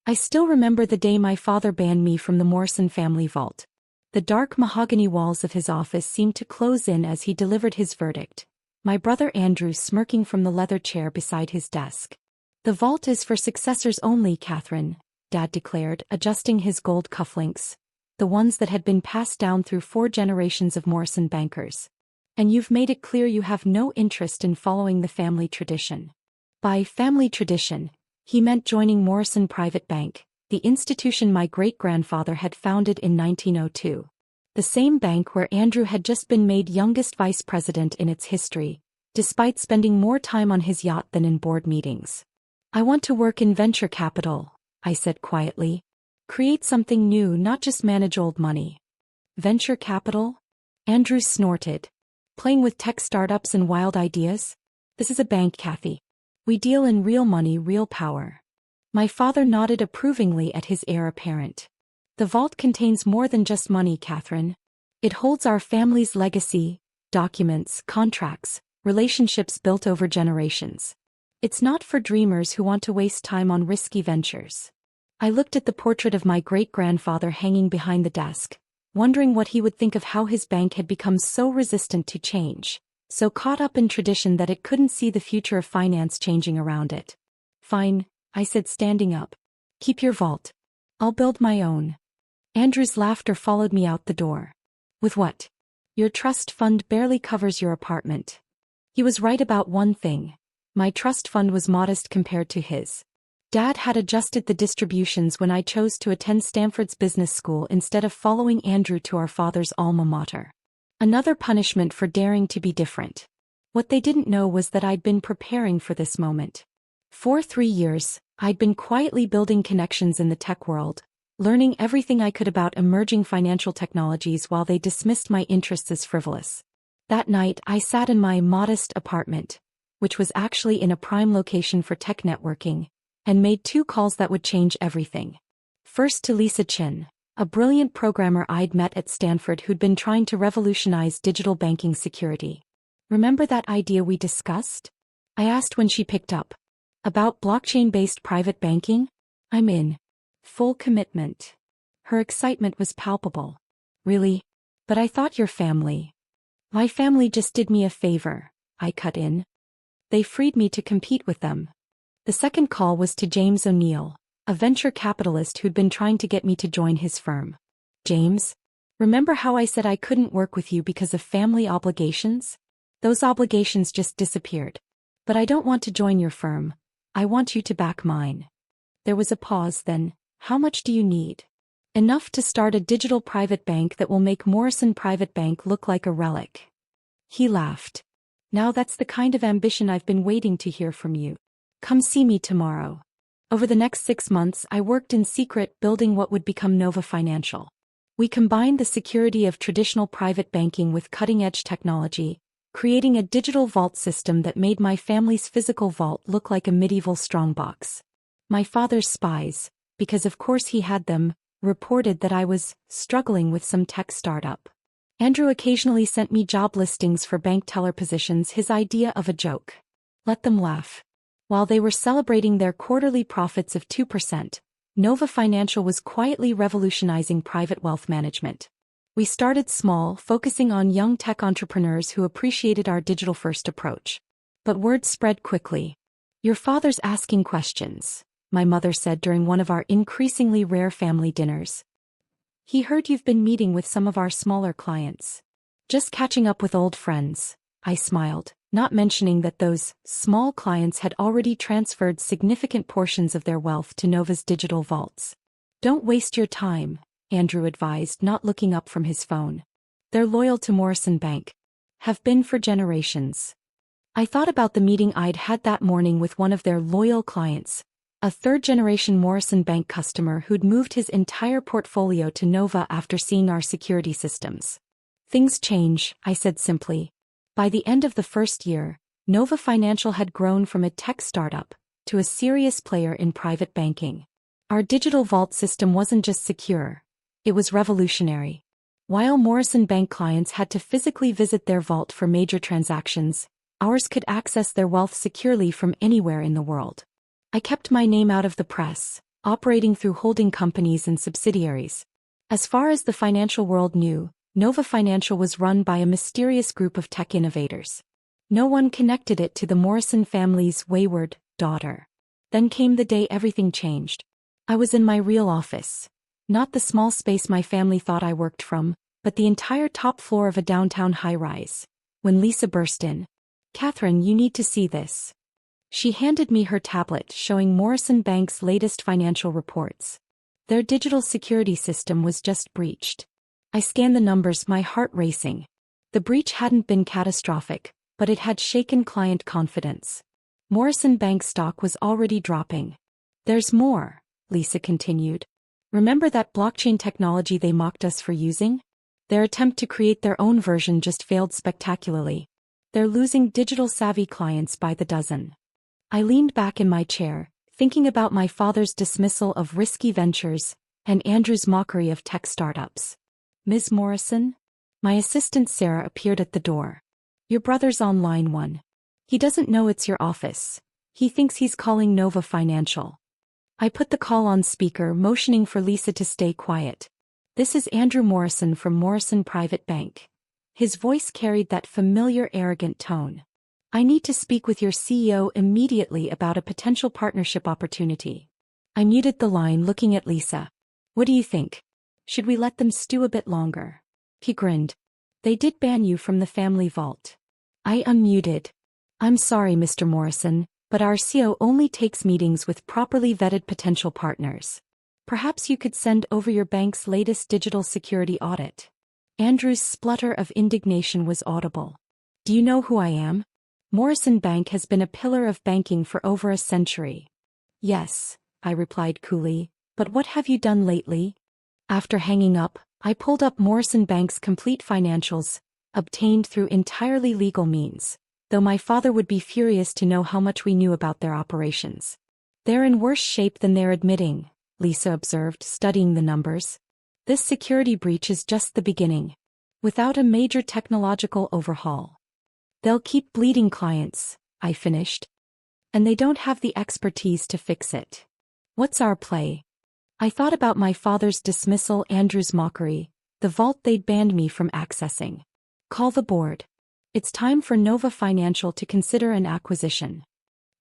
I still remember the day my father banned me from the Morrison family vault. The dark mahogany walls of his office seemed to close in as he delivered his verdict, my brother Andrew smirking from the leather chair beside his desk. "The vault is for successors only, Catherine," Dad declared, adjusting his gold cufflinks, the ones that had been passed down through 4 generations of Morrison bankers. "And you've made it clear you have no interest in following the family tradition." By family tradition, he meant joining Morrison Private Bank, the institution my great-grandfather had founded in 1902. The same bank where Andrew had just been made youngest vice president in its history, despite spending more time on his yacht than in board meetings. "I want to work in venture capital," I said quietly. "Create something new, not just manage old money." "Venture capital?" Andrew snorted. "Playing with tech startups and wild ideas? This is a bank, Kathy. We deal in real money, real power." My father nodded approvingly at his heir apparent. "The vault contains more than just money, Catherine. It holds our family's legacy, documents, contracts, relationships built over generations. It's not for dreamers who want to waste time on risky ventures." I looked at the portrait of my great-grandfather hanging behind the desk, wondering what he would think of how his bank had become so resistant to change, so caught up in tradition that it couldn't see the future of finance changing around it. "Fine," I said, standing up. "Keep your vault. I'll build my own." Andrew's laughter followed me out the door. "With what? Your trust fund barely covers your apartment." He was right about one thing. My trust fund was modest compared to his. Dad had adjusted the distributions when I chose to attend Stanford's business school instead of following Andrew to our father's alma mater. Another punishment for daring to be different. What they didn't know was that I'd been preparing for this moment. For 3 years, I'd been quietly building connections in the tech world, learning everything I could about emerging financial technologies while they dismissed my interests as frivolous. That night I sat in my modest apartment, which was actually in a prime location for tech networking, and made 2 calls that would change everything. First to Lisa Chin, a brilliant programmer I'd met at Stanford who'd been trying to revolutionize digital banking security. "Remember that idea we discussed?" I asked when she picked up. "About blockchain-based private banking?" "I'm in. Full commitment." Her excitement was palpable. "Really? But I thought your family—" "My family just did me a favor," I cut in. "They freed me to compete with them." The second call was to James O'Neill, a venture capitalist who'd been trying to get me to join his firm. "James, remember how I said I couldn't work with you because of family obligations? Those obligations just disappeared. But I don't want to join your firm. I want you to back mine." There was a pause, then, "How much do you need?" "Enough to start a digital private bank that will make Morrison Private Bank look like a relic." He laughed. "Now that's the kind of ambition I've been waiting to hear from you. Come see me tomorrow." Over the next 6 months I worked in secret building what would become Nova Financial. We combined the security of traditional private banking with cutting-edge technology, creating a digital vault system that made my family's physical vault look like a medieval strongbox. My father's spies, because of course he had them, reported that I was struggling with some tech startup. Andrew occasionally sent me job listings for bank teller positions, his idea of a joke. Let them laugh. While they were celebrating their quarterly profits of 2%, Nova Financial was quietly revolutionizing private wealth management. We started small, focusing on young tech entrepreneurs who appreciated our digital-first approach. But word spread quickly. "Your father's asking questions," my mother said during one of our increasingly rare family dinners. "He heard you've been meeting with some of our smaller clients." "Just catching up with old friends," I smiled, not mentioning that those small clients had already transferred significant portions of their wealth to Nova's digital vaults. "Don't waste your time," Andrew advised, not looking up from his phone. "They're loyal to Morrison Bank. Have been for generations." I thought about the meeting I'd had that morning with one of their loyal clients, a third-generation Morrison Bank customer who'd moved his entire portfolio to Nova after seeing our security systems. "Things change," I said simply. By the end of the first year, Nova Financial had grown from a tech startup to a serious player in private banking. Our digital vault system wasn't just secure, it was revolutionary. While Morrison Bank clients had to physically visit their vault for major transactions, ours could access their wealth securely from anywhere in the world. I kept my name out of the press, operating through holding companies and subsidiaries. As far as the financial world knew, Nova Financial was run by a mysterious group of tech innovators. No one connected it to the Morrison family's wayward daughter. Then came the day everything changed. I was in my real office. Not the small space my family thought I worked from, but the entire top floor of a downtown high-rise. When Lisa burst in. "Catherine, you need to see this." She handed me her tablet showing Morrison Bank's latest financial reports. Their digital security system was just breached. I scanned the numbers, my heart racing. The breach hadn't been catastrophic, but it had shaken client confidence. Morrison Bank stock was already dropping. "There's more," Lisa continued. "Remember that blockchain technology they mocked us for using? Their attempt to create their own version just failed spectacularly. They're losing digital-savvy clients by the dozen." I leaned back in my chair, thinking about my father's dismissal of risky ventures and Andrew's mockery of tech startups. "Ms. Morrison?" My assistant Sarah appeared at the door. "Your brother's on line 1. He doesn't know it's your office. He thinks he's calling Nova Financial." I put the call on speaker, motioning for Lisa to stay quiet. "This is Andrew Morrison from Morrison Private Bank." His voice carried that familiar arrogant tone. "I need to speak with your CEO immediately about a potential partnership opportunity." I muted the line, looking at Lisa. "What do you think? Should we let them stew a bit longer?" He grinned. "They did ban you from the family vault." I unmuted. "I'm sorry, Mr. Morrison, but our CEO only takes meetings with properly vetted potential partners. Perhaps you could send over your bank's latest digital security audit." Andrew's splutter of indignation was audible. "Do you know who I am? Morrison Bank has been a pillar of banking for over a century." "Yes," I replied coolly, "but what have you done lately?" After hanging up, I pulled up Morrison Bank's complete financials, obtained through entirely legal means, though my father would be furious to know how much we knew about their operations. "They're in worse shape than they're admitting," Lisa observed, studying the numbers. "This security breach is just the beginning. Without a major technological overhaul, they'll keep bleeding clients," I finished. "And they don't have the expertise to fix it. What's our play?" I thought about my father's dismissal, Andrew's mockery, the vault they'd banned me from accessing. "Call the board. It's time for Nova Financial to consider an acquisition."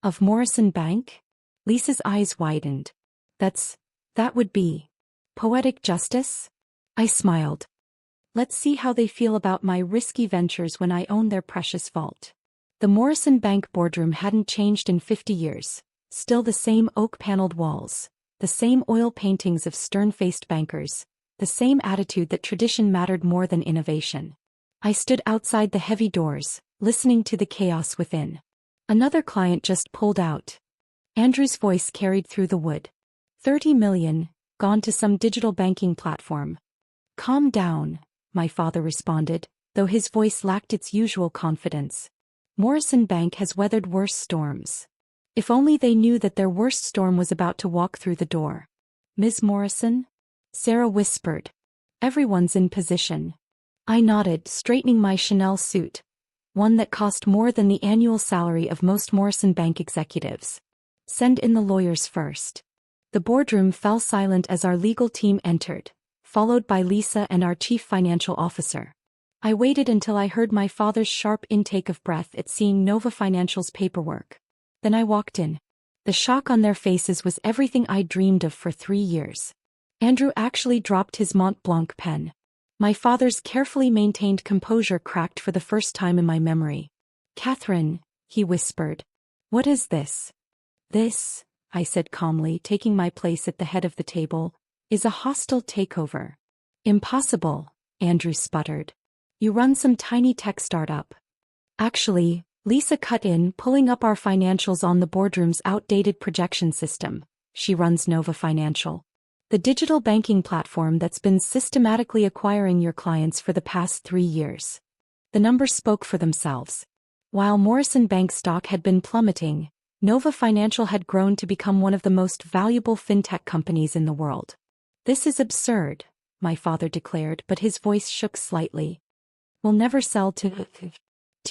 "Of Morrison Bank?" Lisa's eyes widened. That would be poetic justice?" I smiled. "Let's see how they feel about my risky ventures when I own their precious vault." The Morrison Bank boardroom hadn't changed in 50 years. Still the same oak-paneled walls, the same oil paintings of stern-faced bankers, the same attitude that tradition mattered more than innovation. I stood outside the heavy doors, listening to the chaos within. "Another client just pulled out." Andrew's voice carried through the wood. "30 million, gone to some digital banking platform." "Calm down," my father responded, though his voice lacked its usual confidence. "Morrison Bank has weathered worse storms. If only they knew that their worst storm was about to walk through the door." "Ms. Morrison?" Sarah whispered. "Everyone's in position." I nodded, straightening my Chanel suit, one that cost more than the annual salary of most Morrison Bank executives. "Send in the lawyers first." The boardroom fell silent as our legal team entered, followed by Lisa and our chief financial officer. I waited until I heard my father's sharp intake of breath at seeing Nova Financial's paperwork. Then I walked in. The shock on their faces was everything I dreamed of for 3 years. Andrew actually dropped his Mont Blanc pen. My father's carefully maintained composure cracked for the first time in my memory. "Catherine," he whispered. "What is this?" "This," I said calmly, taking my place at the head of the table, "is a hostile takeover." "Impossible," Andrew sputtered. "You run some tiny tech startup." "Actually," Lisa cut in, pulling up our financials on the boardroom's outdated projection system. "She runs Nova Financial, the digital banking platform that's been systematically acquiring your clients for the past 3 years." The numbers spoke for themselves. While Morrison Bank stock had been plummeting, Nova Financial had grown to become one of the most valuable fintech companies in the world. "This is absurd," my father declared, but his voice shook slightly. "We'll never sell to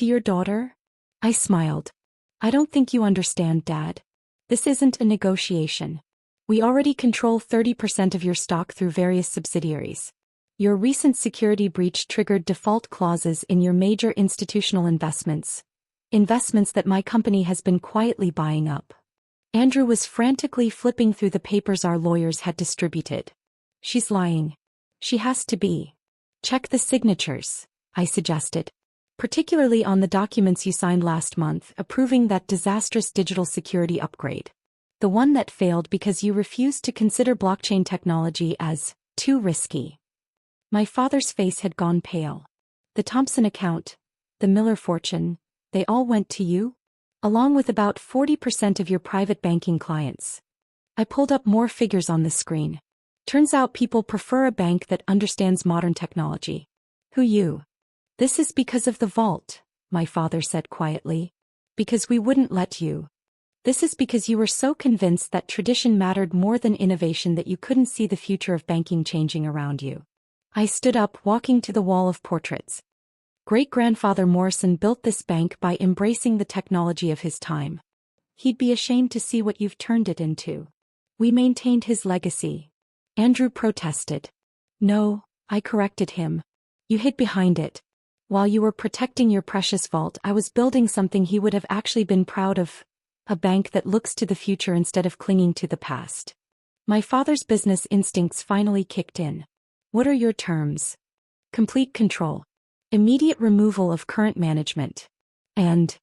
your daughter?" I smiled. "I don't think you understand, Dad. This isn't a negotiation. We already control 30% of your stock through various subsidiaries. Your recent security breach triggered default clauses in your major institutional investments that my company has been quietly buying up. Andrew was frantically flipping through the papers our lawyers had distributed. She's lying. She has to be. Check the signatures, I suggested. Particularly on the documents you signed last month approving that disastrous digital security upgrade. The one that failed because you refused to consider blockchain technology as too risky. My father's face had gone pale. The Thompson account, the Miller fortune, they all went to you? Along with about 40% of your private banking clients. I pulled up more figures on the screen. Turns out people prefer a bank that understands modern technology. Who you? This is because of the vault, my father said quietly. Because we wouldn't let you. This is because you were so convinced that tradition mattered more than innovation that you couldn't see the future of banking changing around you. I stood up, walking to the wall of portraits. Great-grandfather Morrison built this bank by embracing the technology of his time. He'd be ashamed to see what you've turned it into. We maintained his legacy. Andrew protested. No, I corrected him. You hid behind it. While you were protecting your precious vault, I was building something he would have actually been proud of. A bank that looks to the future instead of clinging to the past. My father's business instincts finally kicked in. What are your terms? Complete control. Immediate removal of current management. And,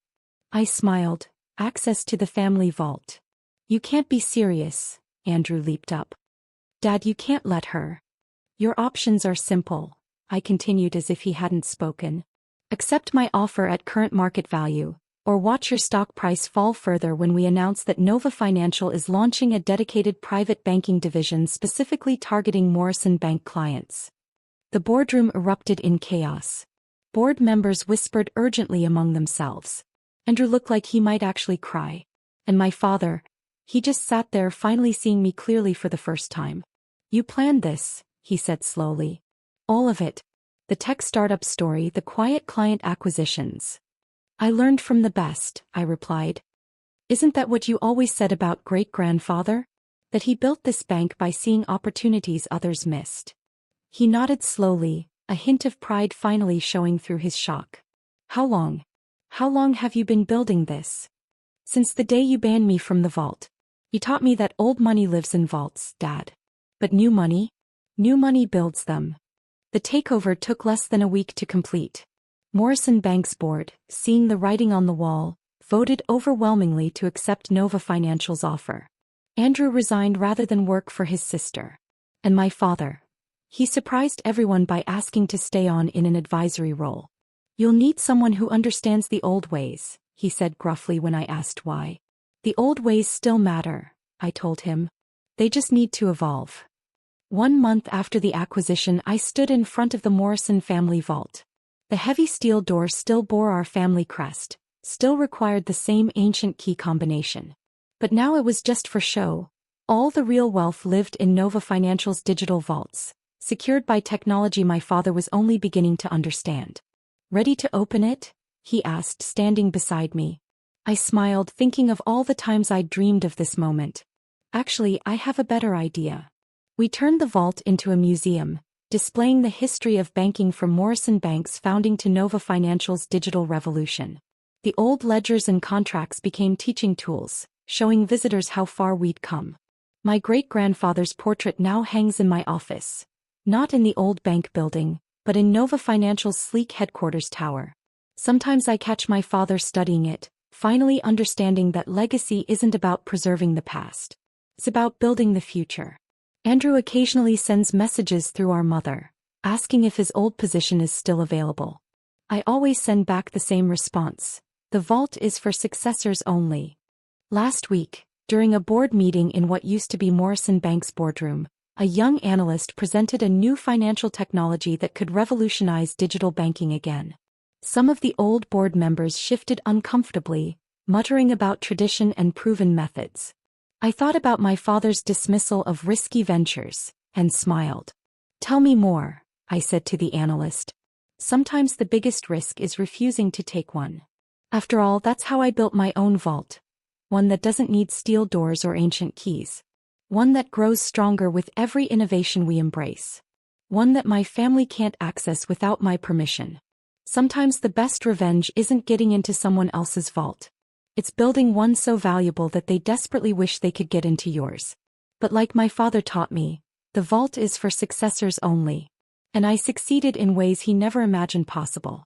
I smiled, access to the family vault. You can't be serious, Andrew leaped up. Dad, you can't let her. Your options are simple, I continued as if he hadn't spoken. Accept my offer at current market value. Or watch your stock price fall further when we announce that Nova Financial is launching a dedicated private banking division specifically targeting Morrison Bank clients. The boardroom erupted in chaos. Board members whispered urgently among themselves. Andrew looked like he might actually cry. And my father, he just sat there finally seeing me clearly for the first time. You planned this, he said slowly. All of it. The tech startup story, the quiet client acquisitions. I learned from the best, I replied. Isn't that what you always said about great-grandfather? That he built this bank by seeing opportunities others missed. He nodded slowly, a hint of pride finally showing through his shock. How long? How long have you been building this? Since the day you banned me from the vault. You taught me that old money lives in vaults, Dad. But new money? New money builds them. The takeover took less than a week to complete. Morrison Bank's board, seeing the writing on the wall, voted overwhelmingly to accept Nova Financial's offer. Andrew resigned rather than work for his sister. And my father. He surprised everyone by asking to stay on in an advisory role. You'll need someone who understands the old ways, he said gruffly when I asked why. The old ways still matter, I told him. They just need to evolve. 1 month after the acquisition, I stood in front of the Morrison family vault. The heavy steel door still bore our family crest, still required the same ancient key combination. But now it was just for show. All the real wealth lived in Nova Financial's digital vaults, secured by technology my father was only beginning to understand. Ready to open it? He asked, standing beside me. I smiled, thinking of all the times I'd dreamed of this moment. Actually, I have a better idea. We turned the vault into a museum, displaying the history of banking from Morrison Bank's founding to Nova Financial's digital revolution. The old ledgers and contracts became teaching tools, showing visitors how far we'd come. My great-grandfather's portrait now hangs in my office. Not in the old bank building, but in Nova Financial's sleek headquarters tower. Sometimes I catch my father studying it, finally understanding that legacy isn't about preserving the past. It's about building the future. Andrew occasionally sends messages through our mother, asking if his old position is still available. I always send back the same response. The vault is for successors only. Last week, during a board meeting in what used to be Morrison Bank's boardroom, a young analyst presented a new financial technology that could revolutionize digital banking again. Some of the old board members shifted uncomfortably, muttering about tradition and proven methods. I thought about my father's dismissal of risky ventures, and smiled. Tell me more, I said to the analyst. Sometimes the biggest risk is refusing to take one. After all, that's how I built my own vault. One that doesn't need steel doors or ancient keys. One that grows stronger with every innovation we embrace. One that my family can't access without my permission. Sometimes the best revenge isn't getting into someone else's vault. It's building one so valuable that they desperately wish they could get into yours. But like my father taught me, the vault is for successors only. And I succeeded in ways he never imagined possible.